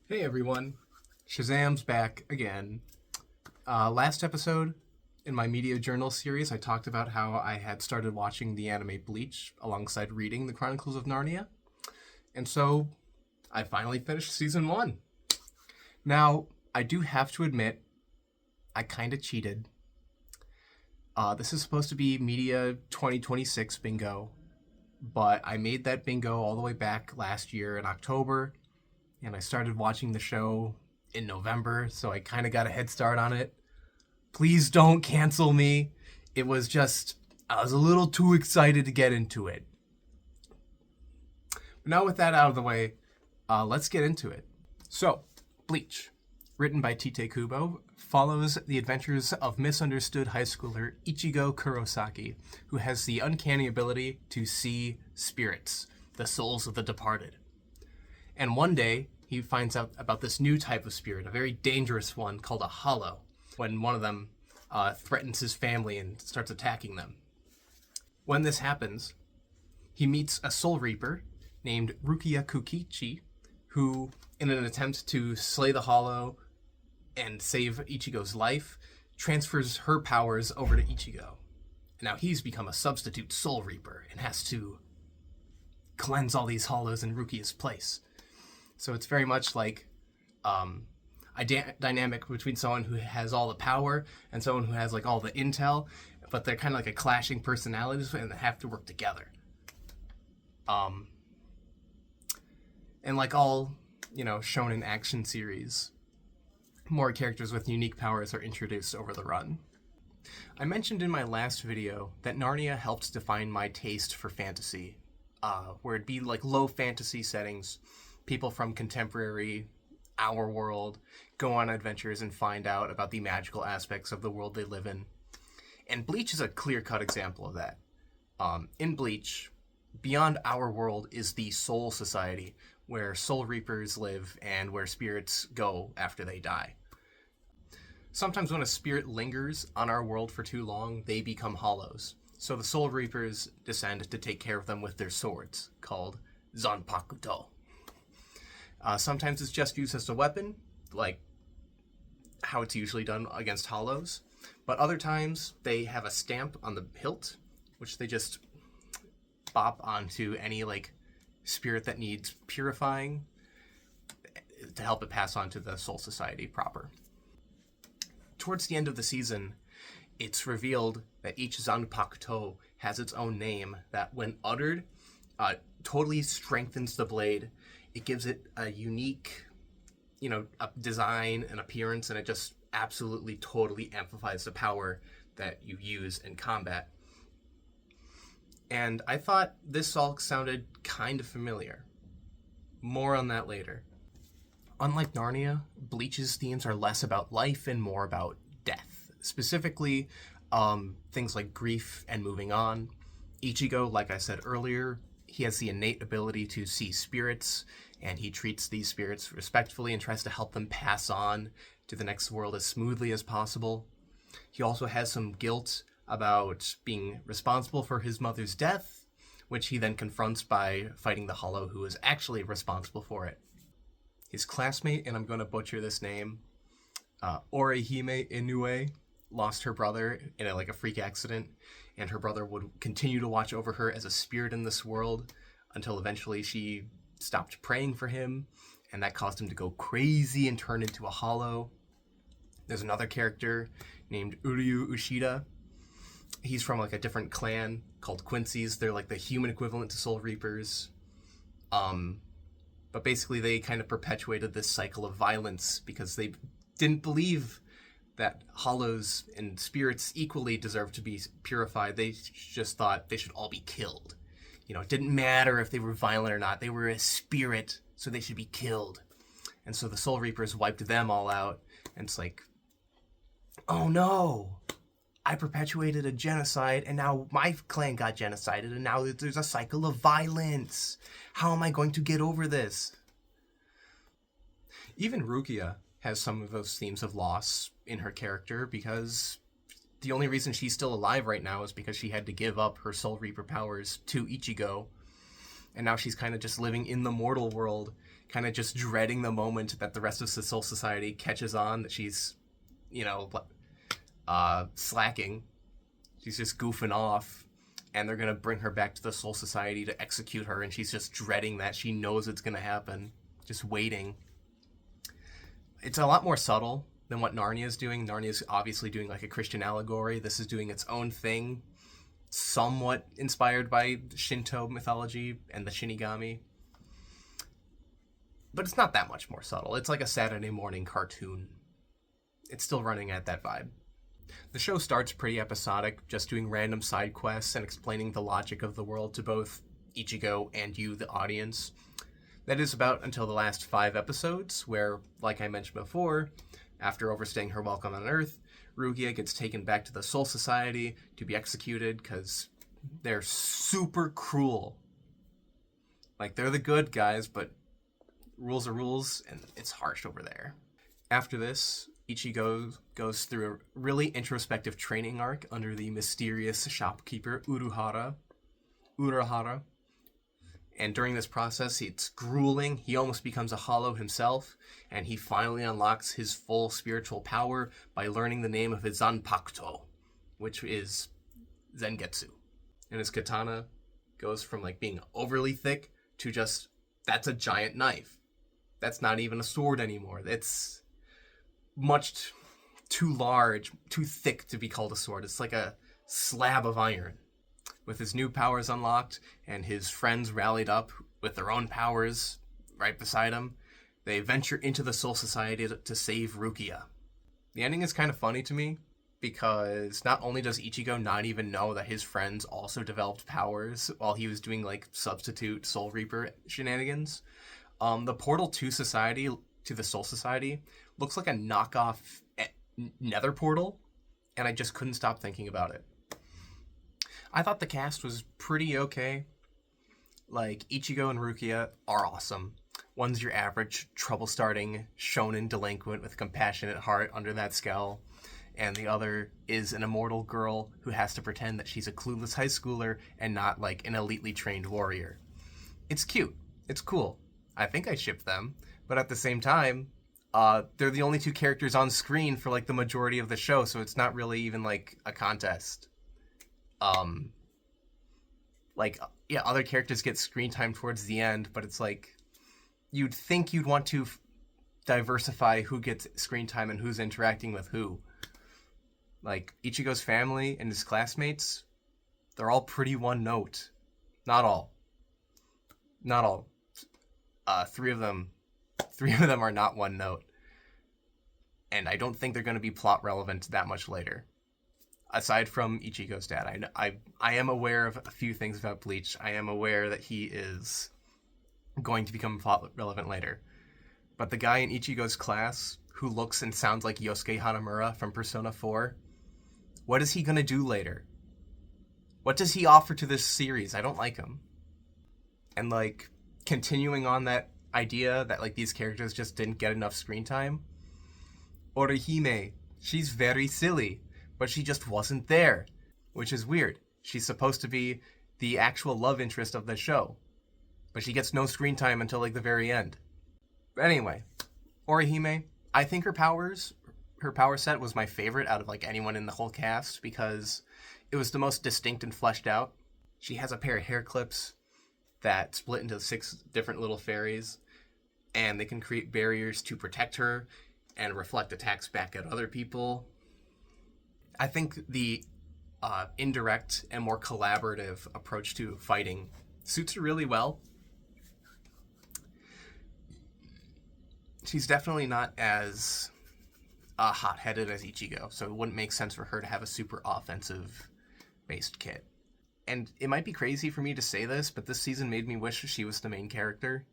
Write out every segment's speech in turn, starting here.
Hey everyone, Shazam's back again. Last episode in my media journal series, I talked about how I had started watching the anime Bleach alongside reading the Chronicles of Narnia, and so I finally finished season 1. Now, I do have to admit, I kind of cheated. This is supposed to be Media 2026 bingo, but I made that bingo all the way back last year in October, and I started watching the show in November, so I kind of got a head start on it. Please don't cancel me. It was just, I was a little too excited to get into it. But now with that out of the way, let's get into it. So, Bleach, written by Tite Kubo, follows the adventures of misunderstood high schooler Ichigo Kurosaki, who has the uncanny ability to see spirits, the souls of the departed. And one day, he finds out about this new type of spirit, a very dangerous one called a hollow, when one of them threatens his family and starts attacking them. When this happens, he meets a soul reaper named Rukia Kukichi, who, in an attempt to slay the hollow and save Ichigo's life, transfers her powers over to Ichigo. Now he's become a substitute soul reaper and has to cleanse all these hollows in Rukia's place. So it's very much like a dynamic between someone who has all the power and someone who has like all the intel, but they're kind of like a clashing personalities and they have to work together. And like all, shonen action series, more characters with unique powers are introduced over the run. I mentioned in my last video that Narnia helped define my taste for fantasy, where it'd be like low fantasy settings. People from contemporary, our world, go on adventures and find out about the magical aspects of the world they live in. And Bleach is a clear-cut example of that. In Bleach, beyond our world is the Soul Society, where Soul Reapers live and where spirits go after they die. Sometimes when a spirit lingers on our world for too long, they become hollows. So the Soul Reapers descend to take care of them with their swords, called Zanpakuto. Sometimes it's just used as a weapon, like how it's usually done against hollows. But other times, they have a stamp on the hilt, which they just bop onto any, spirit that needs purifying to help it pass on to the Soul Society proper. Towards the end of the season, it's revealed that each Zanpakuto has its own name that, when uttered, totally strengthens the blade. It gives it a unique, a design and appearance, and it just absolutely totally amplifies the power that you use in combat. And I thought this all sounded kind of familiar. More on that later. Unlike Narnia, Bleach's themes are less about life and more about death. Specifically, things like grief and moving on. Ichigo, like I said earlier, he has the innate ability to see spirits, and he treats these spirits respectfully and tries to help them pass on to the next world as smoothly as possible. He also has some guilt about being responsible for his mother's death, which he then confronts by fighting the Hollow who is actually responsible for it. His classmate, and I'm going to butcher this name, Orihime Inoue, lost her brother in a freak accident, and her brother would continue to watch over her as a spirit in this world until eventually she stopped praying for him, and that caused him to go crazy and turn into a hollow. There's another character named Uryu Ushida. He's from a different clan called Quincy's. They're the human equivalent to Soul Reapers. But basically they kind of perpetuated this cycle of violence because they didn't believe that hollows and spirits equally deserve to be purified. They just thought they should all be killed. It didn't matter if they were violent or not. They were a spirit, so they should be killed. And so the Soul Reapers wiped them all out. And it's oh no, I perpetuated a genocide, and now my clan got genocided, and now there's a cycle of violence. How am I going to get over this? Even Rukia has some of those themes of loss in her character, because the only reason she's still alive right now is because she had to give up her Soul Reaper powers to Ichigo, and now she's kind of just living in the mortal world kind of just dreading the moment that the rest of the Soul Society catches on that she's, slacking. She's just goofing off, and they're going to bring her back to the Soul Society to execute her, and she's just dreading that. She knows it's going to happen, just waiting. It's a lot more subtle than what Narnia is doing. Narnia is obviously doing like a Christian allegory. This is doing its own thing, somewhat inspired by Shinto mythology and the Shinigami. But it's not that much more subtle. It's like a Saturday morning cartoon. It's still running at that vibe. The show starts pretty episodic, just doing random side quests and explaining the logic of the world to both Ichigo and you, the audience. That is about until the last 5 episodes, where, like I mentioned before, after overstaying her welcome on Earth, Rukia gets taken back to the Soul Society to be executed because they're super cruel. Like, they're the good guys, but rules are rules, and it's harsh over there. After this, Ichigo goes through a really introspective training arc under the mysterious shopkeeper Urahara. And during this process, it's grueling. He almost becomes a hollow himself, and he finally unlocks his full spiritual power by learning the name of his Zanpakuto, which is Zangetsu. And his katana goes from like being overly thick to just, that's a giant knife. That's not even a sword anymore. It's much too large, too thick to be called a sword. It's like a slab of iron. With his new powers unlocked and his friends rallied up with their own powers right beside him, they venture into the Soul Society to save Rukia. The ending is kind of funny to me because not only does Ichigo not even know that his friends also developed powers while he was doing like substitute Soul Reaper shenanigans, the portal to the Soul Society looks like a knockoff Nether portal, and I just couldn't stop thinking about it. I thought the cast was pretty okay. Like, Ichigo and Rukia are awesome. One's your average trouble-starting shonen delinquent with a compassionate heart under that scowl, and the other is an immortal girl who has to pretend that she's a clueless high schooler and not, like, an elitely trained warrior. It's cute. It's cool. I think I ship them, but at the same time, they're the only 2 characters on screen for, like, the majority of the show, so it's not really even, like, a contest. Other characters get screen time towards the end, but it's like, you'd think you'd want to diversify who gets screen time and who's interacting with who. Like, Ichigo's family and his classmates, they're all pretty one note. Not all. 3 of them are not one note. And I don't think they're going to be plot relevant that much later. Aside from Ichigo's dad, I am aware of a few things about Bleach. I am aware that he is going to become plot relevant later. But the guy in Ichigo's class, who looks and sounds like Yosuke Hanamura from Persona 4, what is he going to do later? What does he offer to this series? I don't like him. And, like, continuing on that idea that, like, these characters just didn't get enough screen time, Orihime, she's very silly. But she just wasn't there, which is weird. She's supposed to be the actual love interest of the show, but she gets no screen time until like the very end. But anyway, Orihime, I think her power set was my favorite out of like anyone in the whole cast because it was the most distinct and fleshed out. She has a pair of hair clips that split into 6 different little fairies, and they can create barriers to protect her and reflect attacks back at other people. I think the indirect and more collaborative approach to fighting suits her really well. She's definitely not as hot-headed as Ichigo, so it wouldn't make sense for her to have a super offensive-based kit. And it might be crazy for me to say this, but this season made me wish she was the main character.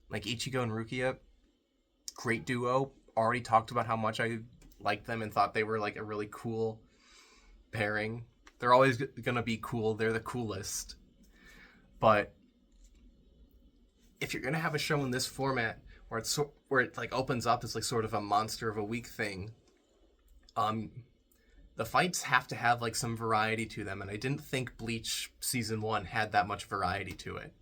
Like, Ichigo and Rukia, great duo. Already talked about how much I liked them and thought they were like a really cool pairing. They're always gonna be cool. They're the coolest. But if you're gonna have a show in this format where it like opens up as like sort of a monster of a week thing, the fights have to have like some variety to them, and I didn't think Bleach season 1 had that much variety to it.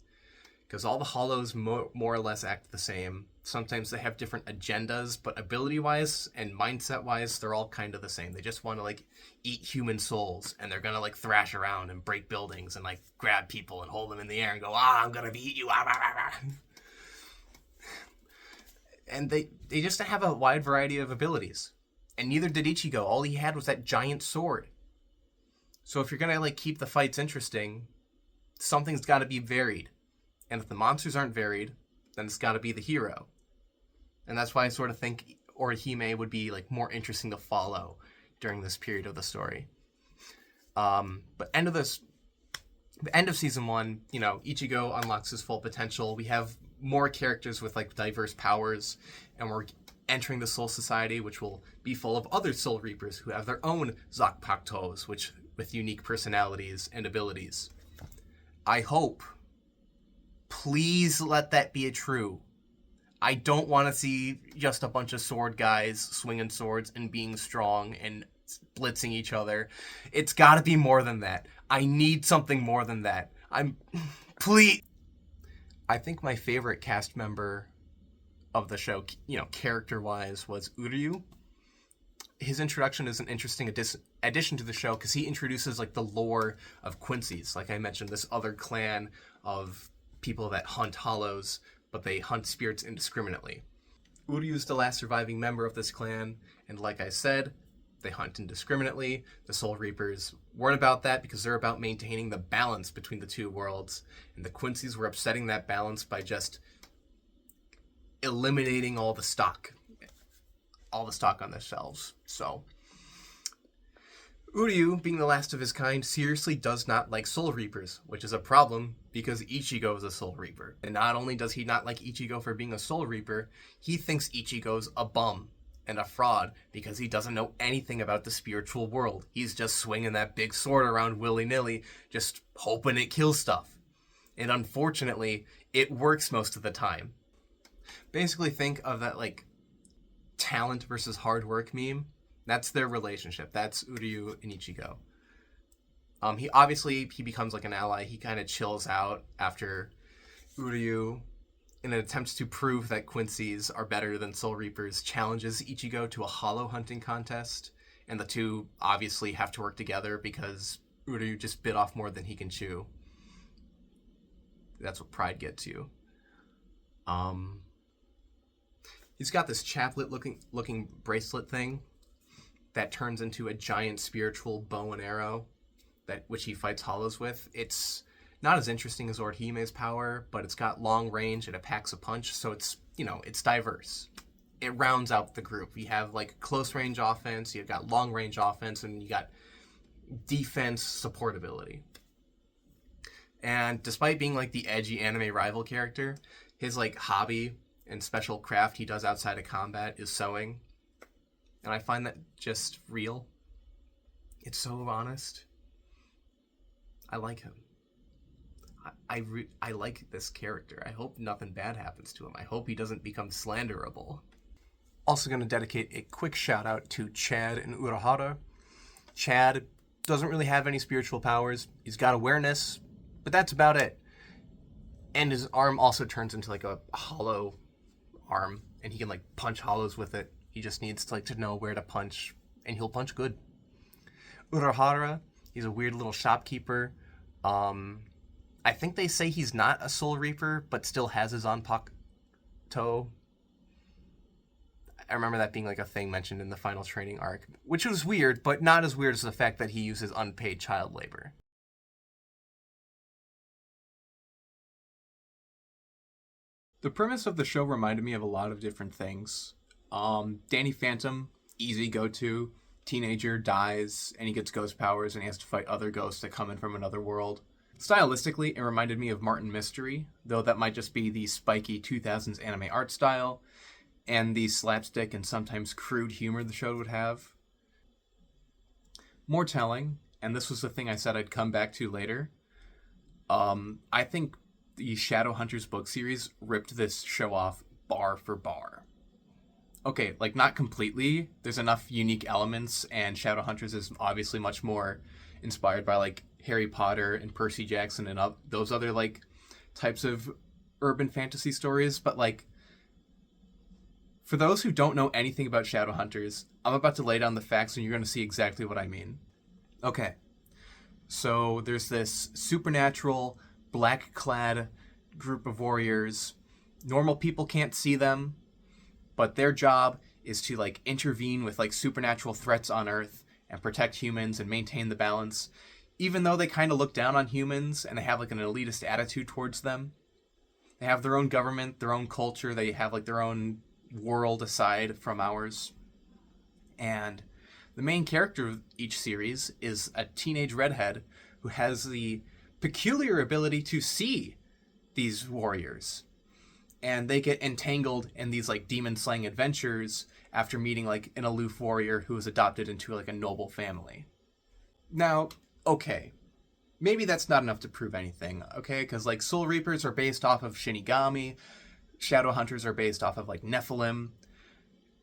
because all the hollows more or less act the same. Sometimes they have different agendas, but ability-wise and mindset-wise, they're all kind of the same. They just want to, like, eat human souls, and they're going to, like, thrash around and break buildings and, like, grab people and hold them in the air and go, I'm going to eat you. And they just have a wide variety of abilities. And neither did Ichigo. All he had was that giant sword. So if you're going to, like, keep the fights interesting, something's got to be varied. And if the monsters aren't varied, then it's got to be the hero. And that's why I sort of think Orihime would be, like, more interesting to follow during this period of the story. But end of season 1, you know, Ichigo unlocks his full potential. We have more characters with, like, diverse powers, and we're entering the Soul Society, which will be full of other Soul Reapers who have their own Zakpaktos, with unique personalities and abilities. I hope, please let that be true. I don't want to see just a bunch of sword guys swinging swords and being strong and blitzing each other. It's got to be more than that. I need something more than that. Please. I think my favorite cast member of the show, you know, character-wise, was Uryu. His introduction is an interesting addition to the show because he introduces, like, the lore of Quincy's. Like I mentioned, this other clan of people that hunt hollows, but they hunt spirits indiscriminately. Uryu's the last surviving member of this clan, and like I said, they hunt indiscriminately. The Soul Reapers weren't about that because they're about maintaining the balance between the two worlds, and the Quincy's were upsetting that balance by just eliminating all the stock on their shelves. So Uryu, being the last of his kind, seriously does not like Soul Reapers, which is a problem because Ichigo is a Soul Reaper. And not only does he not like Ichigo for being a Soul Reaper, he thinks Ichigo's a bum and a fraud because he doesn't know anything about the spiritual world. He's just swinging that big sword around willy-nilly, just hoping it kills stuff. And unfortunately, it works most of the time. Basically think of that, like, talent versus hard work meme. That's their relationship. That's Uryu and Ichigo. He becomes like an ally. He kind of chills out after Uryu, in an attempt to prove that Quincy's are better than Soul Reapers, challenges Ichigo to a hollow hunting contest, and the two obviously have to work together because Uryu just bit off more than he can chew. That's what pride gets you. He's got this chaplet looking bracelet thing that turns into a giant spiritual bow and arrow which he fights hollows with. It's not as interesting as Orihime's power, but it's got long range and it packs a punch, so it's, you know, it's diverse. It rounds out the group. You have, like, close range offense, you've got long range offense, and you got defense support ability. And despite being, like, the edgy anime rival character, his, like, hobby and special craft he does outside of combat is sewing. And I find that just real. It's so honest. I like him. I like this character. I hope nothing bad happens to him. I hope he doesn't become slanderable. Also going to dedicate a quick shout out to Chad and Urahara. Chad doesn't really have any spiritual powers. He's got awareness, but that's about it. And his arm also turns into, like, a hollow arm, and he can, like, punch hollows with it. He just needs to, like, to know where to punch, and he'll punch good. Urahara, he's a weird little shopkeeper. I think they say he's not a Soul Reaper, but still has his Zanpakuto. I remember that being, like, a thing mentioned in the final training arc, which was weird, but not as weird as the fact that he uses unpaid child labor. The premise of the show reminded me of a lot of different things. Danny Phantom, easy go-to. Teenager dies, and he gets ghost powers, and he has to fight other ghosts that come in from another world. Stylistically, it reminded me of Martin Mystery, though that might just be the spiky 2000s anime art style, and the slapstick and sometimes crude humor the show would have. More telling, and this was the thing I said I'd come back to later, I think the Shadowhunters book series ripped this show off bar for bar. Okay, like, not completely. There's enough unique elements, and Shadowhunters is obviously much more inspired by, like, Harry Potter and Percy Jackson and those other, like, types of urban fantasy stories, but like, for those who don't know anything about Shadowhunters, I'm about to lay down the facts and you're going to see exactly what I mean. Okay, so there's this supernatural, black-clad group of warriors. Normal people can't see them, but their job is to like intervene with like supernatural threats on Earth and protect humans and maintain the balance, even though they kind of look down on humans and they have like an elitist attitude towards them. They have their own government, their own culture, they have like their own world aside from ours. And the main character of each series is a teenage redhead who has the peculiar ability to see these warriors. And they get entangled in these like demon-slaying adventures after meeting like an aloof warrior who was adopted into like a noble family. Now, okay, maybe that's not enough to prove anything, okay? Because like Soul Reapers are based off of Shinigami, Shadowhunters are based off of like Nephilim,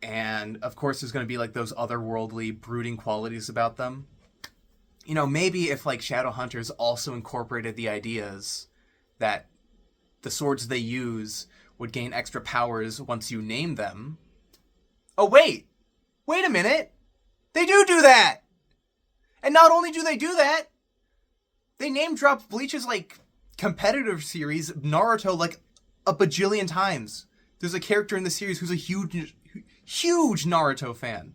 and of course there's going to be like those otherworldly, brooding qualities about them. You know, maybe if like Shadowhunters also incorporated the ideas that the swords they use would gain extra powers once you name them. Oh, wait a minute. They do that. And not only do they do that, they name drop Bleach's like competitive series, Naruto, like a bajillion times. There's a character in the series who's a huge Naruto fan.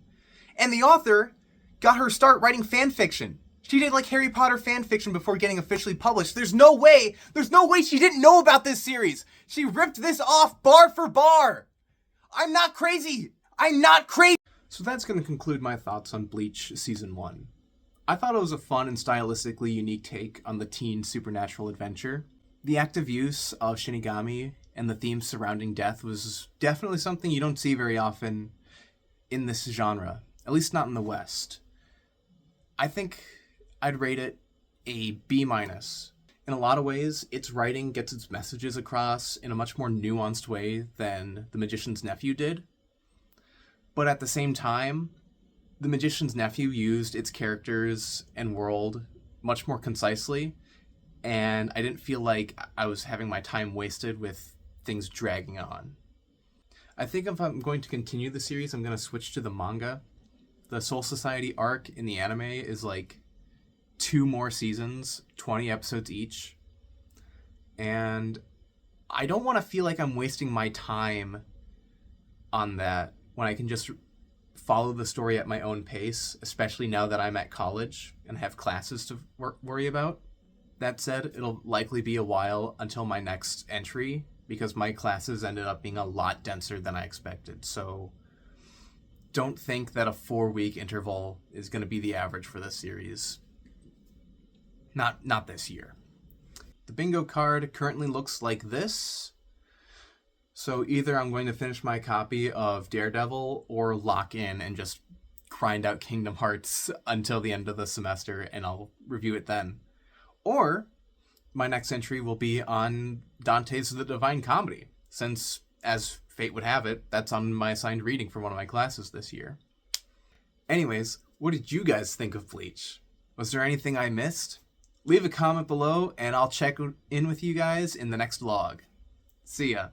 And the author got her start writing fan fiction. She did like Harry Potter fan fiction before getting officially published. There's no way she didn't know about this series. She ripped this off bar for bar. I'm not crazy. So that's going to conclude my thoughts on Bleach Season 1. I thought it was a fun and stylistically unique take on the teen supernatural adventure. The active use of Shinigami and the themes surrounding death was definitely something you don't see very often in this genre, at least not in the West. I think I'd rate it a B-. In a lot of ways, its writing gets its messages across in a much more nuanced way than The Magician's Nephew did. But at the same time, The Magician's Nephew used its characters and world much more concisely, and I didn't feel like I was having my time wasted with things dragging on. I think if I'm going to continue the series, I'm going to switch to the manga. The Soul Society arc in the anime is like 2 more seasons, 20 episodes each. And I don't want to feel like I'm wasting my time on that when I can just follow the story at my own pace, especially now that I'm at college and have classes to worry about. That said, it'll likely be a while until my next entry because my classes ended up being a lot denser than I expected. So don't think that a 4-week interval is going to be the average for this series. Not this year. The bingo card currently looks like this. So either I'm going to finish my copy of Daredevil or lock in and just grind out Kingdom Hearts until the end of the semester and I'll review it then. Or my next entry will be on Dante's The Divine Comedy, since, as fate would have it, that's on my assigned reading for one of my classes this year. Anyways, what did you guys think of Bleach? Was there anything I missed? Leave a comment below and I'll check in with you guys in the next vlog. See ya.